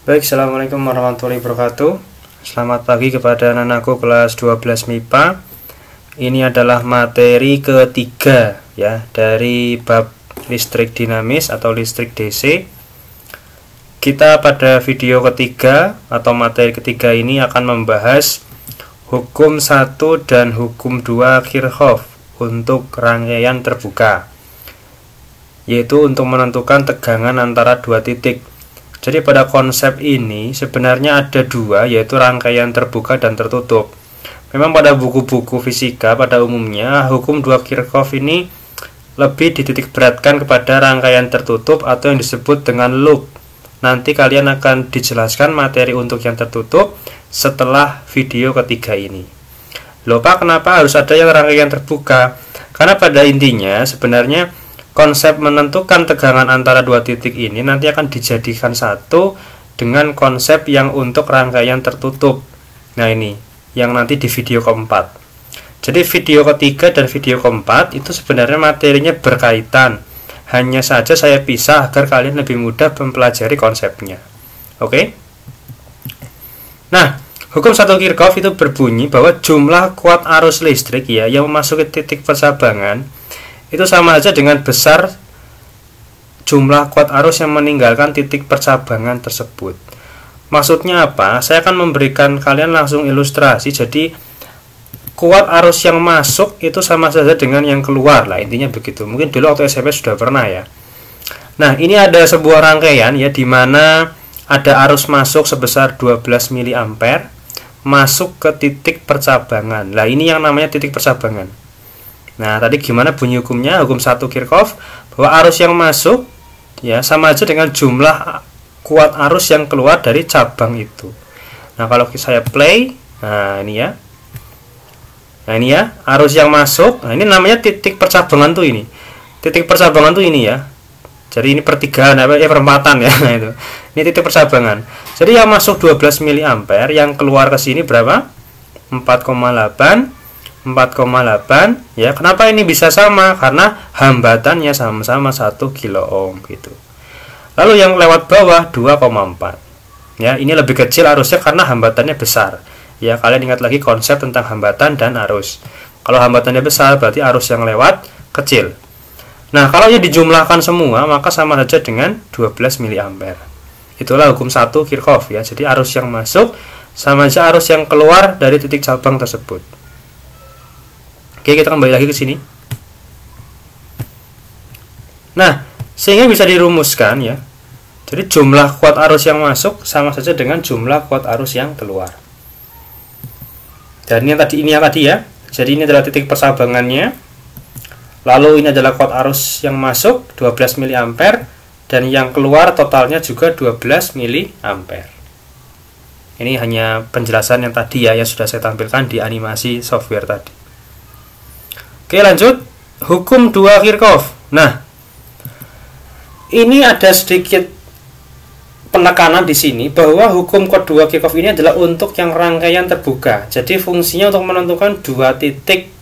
Baik, assalamualaikum warahmatullahi wabarakatuh. Selamat pagi kepada anak-anakku kelas 12 MIPA. Ini adalah materi ketiga ya dari bab listrik dinamis atau listrik DC. Kita pada video ketiga atau materi ketiga ini akan membahas hukum 1 dan hukum 2 Kirchhoff untuk rangkaian terbuka, yaitu untuk menentukan tegangan antara dua titik. Jadi pada konsep ini sebenarnya ada dua, yaitu rangkaian terbuka dan tertutup. Memang pada buku-buku fisika pada umumnya hukum 2 Kirchhoff ini lebih dititik beratkan kepada rangkaian tertutup atau yang disebut dengan loop. Nanti kalian akan dijelaskan materi untuk yang tertutup setelah video ketiga ini. Loh Pak, kenapa harus ada yang rangkaian terbuka? Karena pada intinya sebenarnya konsep menentukan tegangan antara dua titik ini nanti akan dijadikan satu dengan konsep yang untuk rangkaian tertutup. Nah ini yang nanti di video keempat. Jadi video ketiga dan video keempat itu sebenarnya materinya berkaitan. Hanya saja saya pisah agar kalian lebih mudah mempelajari konsepnya. Oke? Nah, hukum 1 Kirchhoff itu berbunyi bahwa jumlah kuat arus listrik ya yang memasuki titik persabangan itu sama saja dengan besar jumlah kuat arus yang meninggalkan titik percabangan tersebut. Maksudnya apa? Saya akan memberikan kalian langsung ilustrasi. Jadi kuat arus yang masuk itu sama saja dengan yang keluar lah, intinya begitu. Mungkin dulu waktu SMP sudah pernah ya. Nah ini ada sebuah rangkaian ya, di mana ada arus masuk sebesar 12 mA masuk ke titik percabangan. Nah ini yang namanya titik percabangan. Nah, tadi gimana bunyi hukumnya? Hukum 1 Kirchhoff bahwa arus yang masuk ya sama aja dengan jumlah kuat arus yang keluar dari cabang itu. Nah, kalau saya play, nah ini ya. Nah, ini ya, arus yang masuk. Nah, ini namanya titik percabangan tuh ini. Titik percabangan tuh ini ya. Jadi ini pertigaan apa ya, perempatan ya. Nah, itu. Ini titik percabangan. Jadi yang masuk 12 mA, yang keluar ke sini berapa? 4,8 ya. Kenapa ini bisa sama? Karena hambatannya sama-sama 1 kilo ohm gitu. Lalu yang lewat bawah 2,4 ya, ini lebih kecil arusnya karena hambatannya besar ya. Kalian ingat lagi konsep tentang hambatan dan arus. Kalau hambatannya besar berarti arus yang lewat kecil. Nah, kalau ya dijumlahkan semua maka sama saja dengan 12 mA. Itulah hukum 1 Kirchhoff ya. Jadi arus yang masuk sama saja arus yang keluar dari titik cabang tersebut. Oke, kita kembali lagi ke sini. Nah, sehingga bisa dirumuskan ya. Jadi jumlah kuat arus yang masuk sama saja dengan jumlah kuat arus yang keluar. Dan ini yang tadi ya. Jadi ini adalah titik persabangannya. Lalu ini adalah kuat arus yang masuk 12 mA dan yang keluar totalnya juga 12 mA. Ini hanya penjelasan yang tadi ya, yang sudah saya tampilkan di animasi software tadi. Oke, lanjut. Hukum 2 Kirchhoff. Nah, ini ada sedikit penekanan di sini bahwa hukum kedua Kirchhoff ini adalah untuk yang rangkaian terbuka. Jadi fungsinya untuk menentukan dua titik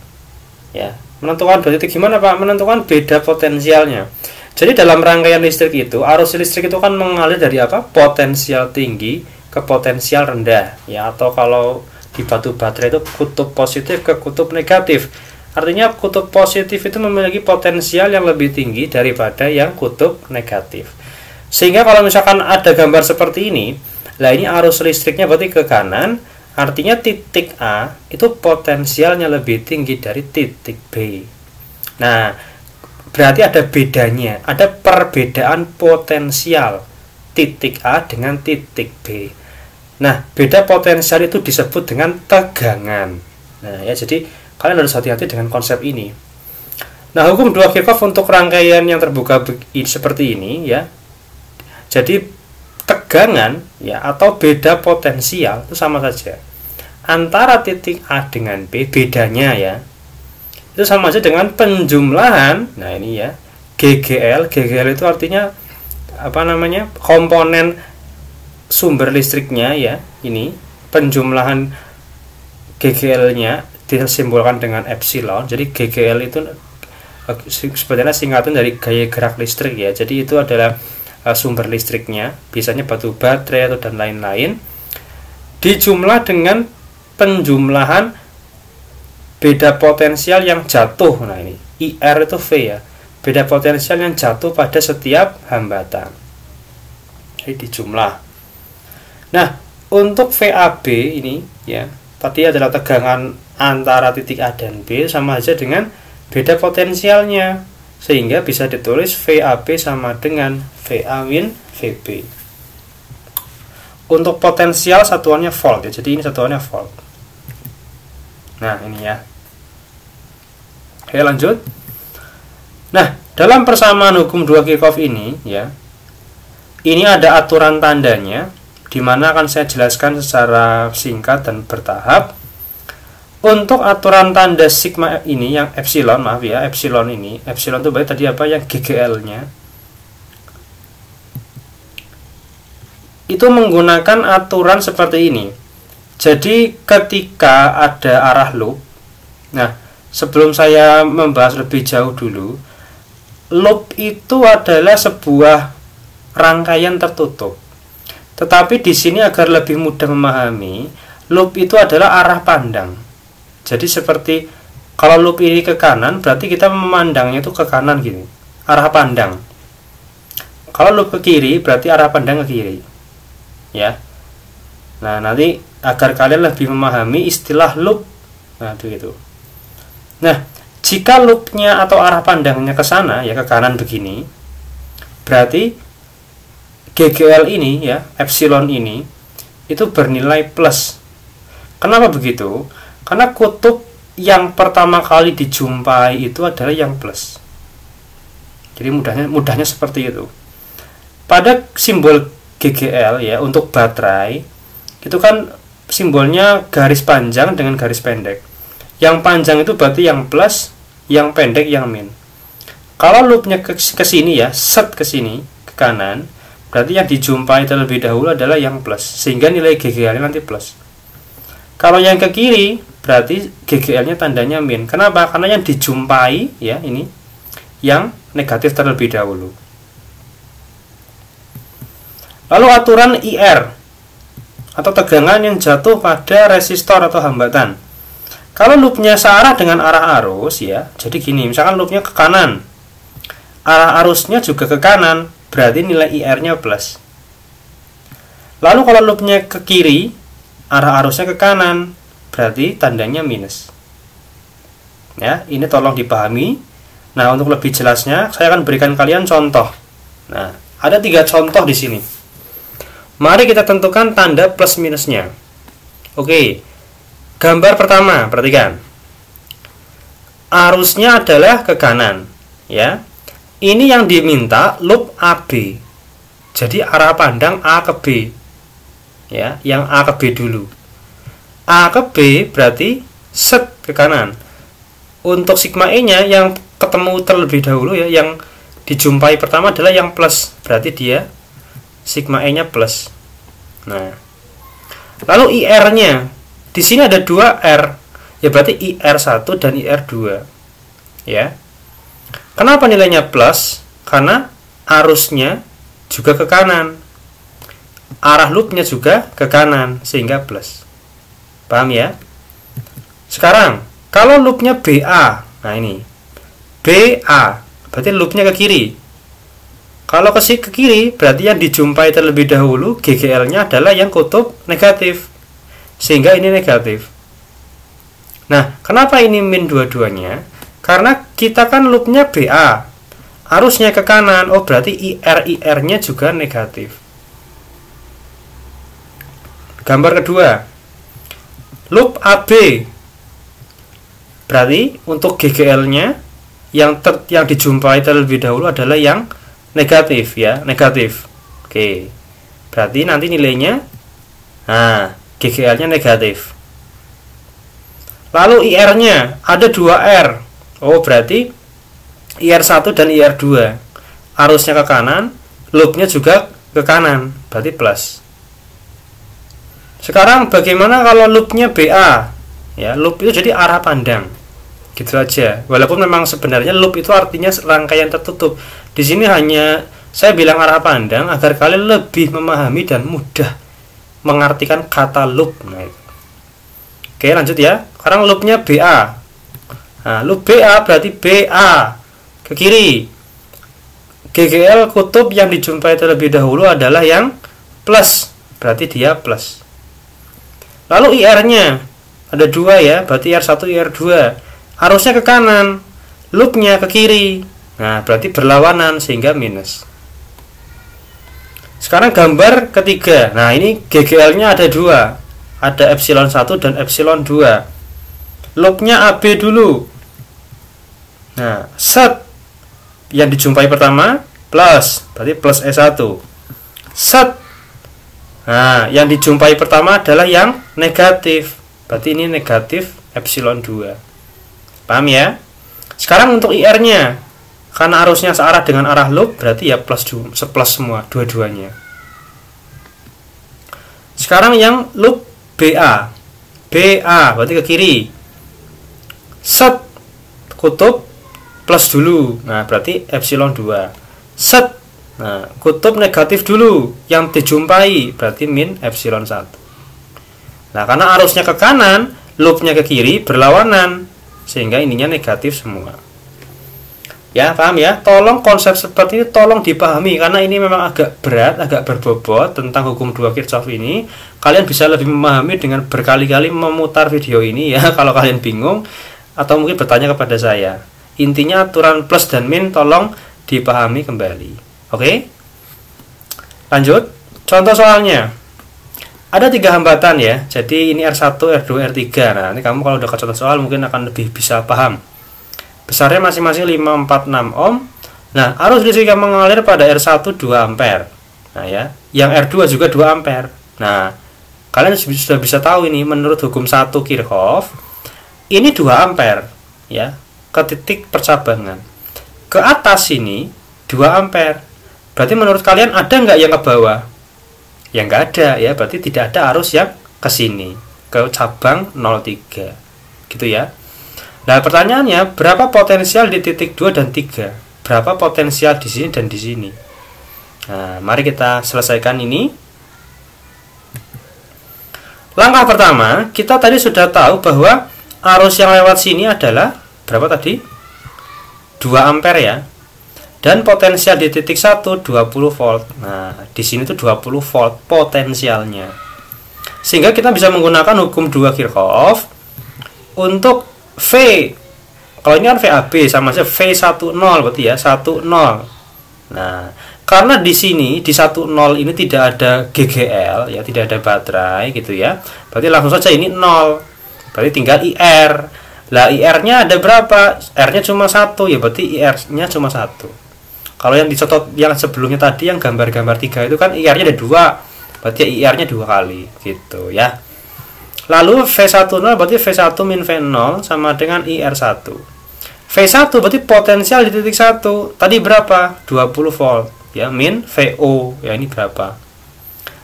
ya. Menentukan dua titik gimana Pak? Menentukan beda potensialnya. Jadi dalam rangkaian listrik itu, arus listrik itu kan mengalir dari apa? Potensial tinggi ke potensial rendah ya, atau kalau di batu baterai itu kutub positif ke kutub negatif. Artinya kutub positif itu memiliki potensial yang lebih tinggi daripada yang kutub negatif. Sehingga kalau misalkan ada gambar seperti ini, lah ini arus listriknya berarti ke kanan, artinya titik A itu potensialnya lebih tinggi dari titik B. Nah, berarti ada bedanya, ada perbedaan potensial titik A dengan titik B. Nah, beda potensial itu disebut dengan tegangan. Nah, ya jadi kalian harus hati-hati dengan konsep ini. Nah, hukum 2 Kirchhoff untuk rangkaian yang terbuka seperti ini ya. Jadi tegangan ya atau beda potensial itu sama saja. Antara titik A dengan B bedanya ya. Itu sama saja dengan penjumlahan. Nah, ini ya. GGL itu artinya apa namanya? Komponen sumber listriknya ya. Ini penjumlahan GGL-nya disimbolkan dengan epsilon. Jadi GGL itu sebenarnya singkatan dari gaya gerak listrik ya. Jadi itu adalah sumber listriknya, biasanya batu baterai atau dan lain-lain, dijumlah dengan penjumlahan beda potensial yang jatuh. Nah ini IR itu V ya, beda potensial yang jatuh pada setiap hambatan. Jadi dijumlah. Nah untuk VAB ini ya, tadi adalah tegangan antara titik A dan B, sama aja dengan beda potensialnya, sehingga bisa ditulis VAB sama dengan VA min VB. Untuk potensial satuannya volt ya, jadi ini satuannya volt. Nah ini ya. Oke lanjut. Nah dalam persamaan hukum 2 Kirchhoff ini ya, ini ada aturan tandanya, dimana akan saya jelaskan secara singkat dan bertahap. Untuk aturan tanda sigma ini yang epsilon, maaf ya, epsilon ini, epsilon itu berarti tadi apa, yang GGL-nya itu menggunakan aturan seperti ini. Jadi ketika ada arah loop, nah sebelum saya membahas lebih jauh dulu, loop itu adalah sebuah rangkaian tertutup. Tetapi di sini agar lebih mudah memahami, loop itu adalah arah pandang. Jadi seperti kalau loop ini ke kanan, berarti kita memandangnya itu ke kanan gini, arah pandang. Kalau loop ke kiri, berarti arah pandang ke kiri. Ya. Nah, nanti agar kalian lebih memahami istilah loop. Nah, begitu. Nah, jika loopnya atau arah pandangnya ke sana, ya ke kanan begini, berarti GGL ini ya, epsilon ini itu bernilai plus. Kenapa begitu? Karena kutub yang pertama kali dijumpai itu adalah yang plus. Jadi mudahnya seperti itu. Pada simbol GGL ya untuk baterai itu kan simbolnya garis panjang dengan garis pendek. Yang panjang itu berarti yang plus, yang pendek yang min. Kalau loopnya ke sini ya, set ke sini ke kanan, berarti yang dijumpai terlebih dahulu adalah yang plus, sehingga nilai GGL-nya nanti plus. Kalau yang ke kiri, berarti GGL-nya tandanya min. Kenapa? Karena yang dijumpai ya ini yang negatif terlebih dahulu. Lalu aturan IR atau tegangan yang jatuh pada resistor atau hambatan. Kalau loopnya searah dengan arah arus ya, jadi gini, misalkan loopnya ke kanan, arah arusnya juga ke kanan, berarti nilai IR-nya plus. Lalu kalau loopnya ke kiri, arah arusnya ke kanan, berarti tandanya minus. Ya, ini tolong dipahami. Nah, untuk lebih jelasnya, saya akan berikan kalian contoh. Nah, ada 3 contoh di sini. Mari kita tentukan tanda plus minusnya. Oke, gambar pertama, perhatikan. Arusnya adalah ke kanan, ya. Ini yang diminta loop AB. Jadi arah pandang A ke B. Ya, yang A ke B dulu. A ke B berarti set ke kanan. Untuk sigma E-nya yang ketemu terlebih dahulu ya, yang dijumpai pertama adalah yang plus, berarti dia sigma E-nya plus. Nah, lalu IR-nya di sini ada 2 R, ya berarti IR1 dan IR2. Ya. Kenapa nilainya plus? Karena arusnya juga ke kanan. Arah loopnya juga ke kanan, sehingga plus. Paham ya? Sekarang, kalau loopnya BA, nah ini BA, berarti loopnya ke kiri. Kalau ke kiri, berarti yang dijumpai terlebih dahulu GGL-nya adalah yang kutub negatif, sehingga ini negatif. Nah, kenapa ini min dua-duanya? Karena kita kan loopnya BA, arusnya ke kanan, oh berarti IR-nya juga negatif. Gambar kedua, loop AB, berarti untuk GGL-nya yang dijumpai terlebih dahulu adalah yang negatif ya, negatif. Oke, berarti nanti nilainya, nah GGL-nya negatif. Lalu IR-nya ada 2R, oh berarti IR1 dan IR2, arusnya ke kanan, loopnya juga ke kanan, berarti plus. Sekarang bagaimana kalau loopnya BA? Ya, loop itu jadi arah pandang. Gitu aja. Walaupun memang sebenarnya loop itu artinya rangkaian tertutup. Di sini hanya saya bilang arah pandang agar kalian lebih memahami dan mudah mengartikan kata loop. Nah, itu. Oke, lanjut ya. Sekarang loopnya BA. Nah, loop BA berarti BA ke kiri. GGL kutub yang dijumpai terlebih dahulu adalah yang plus, berarti dia plus. Lalu IR-nya ada 2 ya, berarti IR1, IR2. Arusnya ke kanan, loopnya ke kiri. Nah, berarti berlawanan sehingga minus. Sekarang gambar ketiga. Nah, ini GGL-nya ada 2. Ada epsilon 1 dan epsilon 2. Loopnya AB dulu. Nah, set yang dijumpai pertama plus, berarti plus E1. Set. Nah, yang dijumpai pertama adalah yang negatif. Berarti ini negatif epsilon 2. Paham ya? Sekarang untuk IR-nya, karena arusnya searah dengan arah loop, berarti ya plus semua, dua-duanya. Sekarang yang loop BA. BA berarti ke kiri. Set kutub plus dulu. Nah, berarti epsilon 2. Set. Nah, kutub negatif dulu yang dijumpai, berarti min epsilon 1. Nah, karena arusnya ke kanan, loopnya ke kiri, berlawanan, sehingga ininya negatif semua. Ya, paham ya? Tolong konsep seperti ini tolong dipahami, karena ini memang agak berat, agak berbobot tentang hukum 2 Kirchhoff ini. Kalian bisa lebih memahami dengan berkali-kali memutar video ini ya, kalau kalian bingung atau mungkin bertanya kepada saya. Intinya aturan plus dan min tolong dipahami kembali. Oke? Lanjut. Contoh soalnya. Ada 3 hambatan ya. Jadi ini R1, R2, R3. Nah, ini kamu kalau udah ke contoh soal mungkin akan lebih bisa paham. Besarnya masing-masing 5, 4, 6 ohm. Nah, arus listrik yang mengalir pada R1 2 ampere. Nah, ya. Yang R2 juga 2 ampere. Nah, kalian sudah bisa tahu ini menurut hukum 1 Kirchhoff, ini 2 ampere ya, ke titik percabangan. Ke atas ini 2 ampere. Berarti menurut kalian ada nggak yang ke bawah? Ya nggak ada ya, berarti tidak ada arus yang ke sini, ke cabang 03. Gitu ya. Nah, pertanyaannya, berapa potensial di titik 2 dan 3? Berapa potensial di sini dan di sini? Nah, mari kita selesaikan ini. Langkah pertama, kita tadi sudah tahu bahwa arus yang lewat sini adalah berapa tadi? 2 ampere ya. Dan potensial di titik 1 20 volt. Nah, di sini tuh 20 volt potensialnya. Sehingga kita bisa menggunakan hukum 2 Kirchhoff untuk V. Kalau ini kan VAB sama saja V10 berarti ya, 10. Nah, karena di sini di 10 ini tidak ada GGL ya, tidak ada baterai gitu ya. Berarti langsung saja ini 0. Berarti tinggal IR. Lah IR-nya ada berapa? R-nya cuma 1 ya, berarti IR-nya cuma 1. Kalau yang dicontoh yang sebelumnya tadi yang gambar-gambar 3 itu kan IR-nya ada 2. Berarti IR-nya 2 kali gitu ya. Lalu V10 berarti V1 min V0 sama dengan IR1. V1 berarti potensial di titik 1. Tadi berapa? 20 volt ya, min VO. Ya, ini berapa?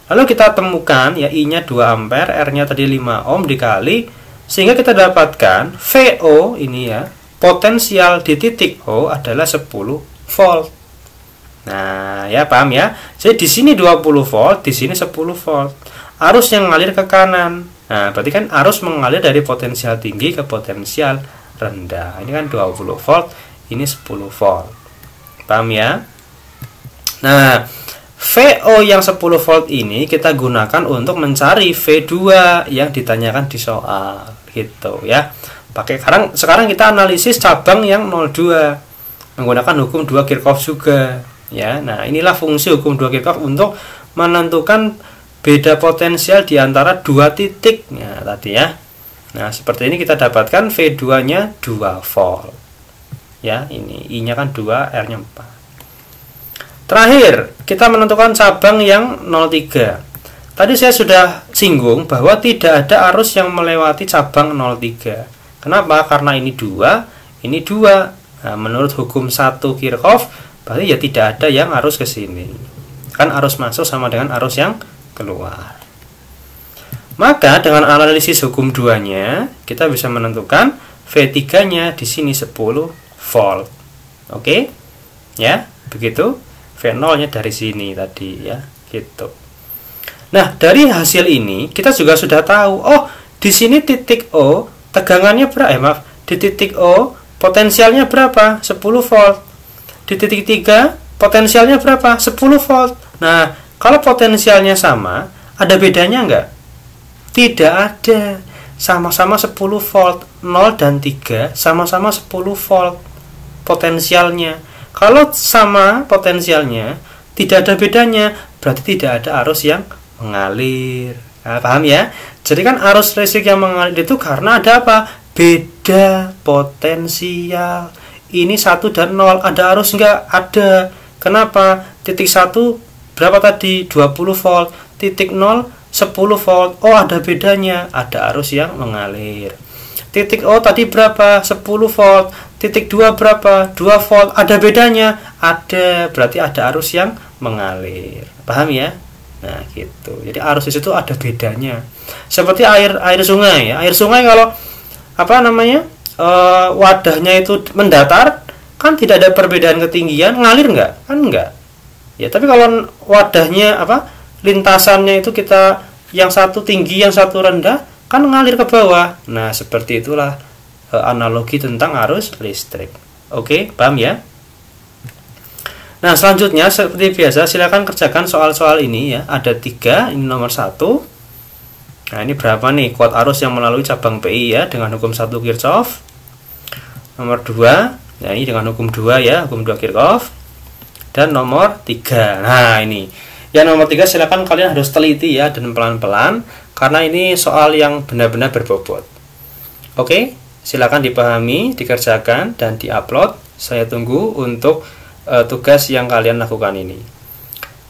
Lalu kita temukan ya, I-nya 2 ampere, R-nya tadi 5 ohm dikali, sehingga kita dapatkan VO ini ya, potensial di titik O adalah 10 volt. Nah, ya paham ya. Jadi di sini 20 volt, di sini 10 volt. Arus yang mengalir ke kanan. Nah, berarti kan arus mengalir dari potensial tinggi ke potensial rendah. Ini kan 20 volt, ini 10 volt. Paham ya? Nah, VO yang 10 volt ini kita gunakan untuk mencari V2 yang ditanyakan di soal gitu ya. Sekarang kita analisis cabang yang 02 menggunakan hukum 2 Kirchhoff juga ya. Nah, inilah fungsi hukum 2 Kirchhoff untuk menentukan beda potensial di antara 2 titik ya, tadi ya. Nah, seperti ini kita dapatkan V2-nya 2 volt. Ya, ini I-nya kan 2, R-nya 4. Terakhir, kita menentukan cabang yang 03. Tadi saya sudah singgung bahwa tidak ada arus yang melewati cabang 03. Kenapa? Karena ini 2, ini 2. Nah, menurut hukum 1 Kirchhoff, berarti ya tidak ada yang arus ke sini. Kan arus masuk sama dengan arus yang keluar. Maka dengan analisis hukum 2-nya, kita bisa menentukan V3-nya di sini 10 volt. Oke? Ya, begitu. V0-nya dari sini tadi ya, gitu. Nah, dari hasil ini kita juga sudah tahu, oh, di sini titik O tegangannya berapa? Di titik O potensialnya berapa? 10 volt. Di titik 3 potensialnya berapa? 10 volt. Nah, kalau potensialnya sama, ada bedanya enggak? Tidak ada. Sama-sama 10 volt. 0 dan 3 sama-sama 10 volt potensialnya. Kalau sama potensialnya, tidak ada bedanya, berarti tidak ada arus yang mengalir. Nah, paham ya? Jadi kan arus listrik yang mengalir itu karena ada apa? Beda potensial. Ini 1 dan 0, ada arus enggak? Ada. Kenapa? Titik 1 berapa tadi? 20 volt. Titik 0 10 volt. Oh, ada bedanya, ada arus yang mengalir. Titik O tadi berapa? 10 volt. Titik 2 berapa? 2 volt. Ada bedanya? Ada. Berarti ada arus yang mengalir. Paham ya? Nah, gitu. Jadi arus di situ ada bedanya. Seperti air sungai ya. Air sungai kalau apa namanya? Wadahnya itu mendatar, kan tidak ada perbedaan ketinggian, ngalir nggak? Kan nggak. Ya, tapi kalau wadahnya apa? Lintasannya itu kita yang satu tinggi, yang satu rendah, kan ngalir ke bawah. Nah, seperti itulah analogi tentang arus listrik. Oke, paham ya? Nah, selanjutnya seperti biasa silakan kerjakan soal-soal ini ya. Ada 3, ini nomor 1. Nah, ini berapa nih kuat arus yang melalui cabang PI ya dengan hukum 1 Kirchhoff. Nomor 2, ya ini dengan hukum 2 ya, hukum 2 Kirchhoff. Dan nomor 3. Nah, ini. Yang nomor 3 silakan kalian harus teliti ya dan pelan-pelan karena ini soal yang benar-benar berbobot. Oke, silakan dipahami, dikerjakan dan diupload. Saya tunggu untuk tugas yang kalian lakukan ini.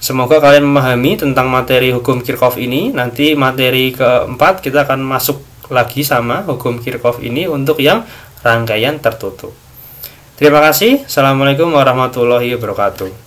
Semoga kalian memahami tentang materi hukum Kirchhoff ini. Nanti materi keempat kita akan masuk lagi sama hukum Kirchhoff ini untuk yang rangkaian tertutup. Terima kasih. Assalamualaikum warahmatullahi wabarakatuh.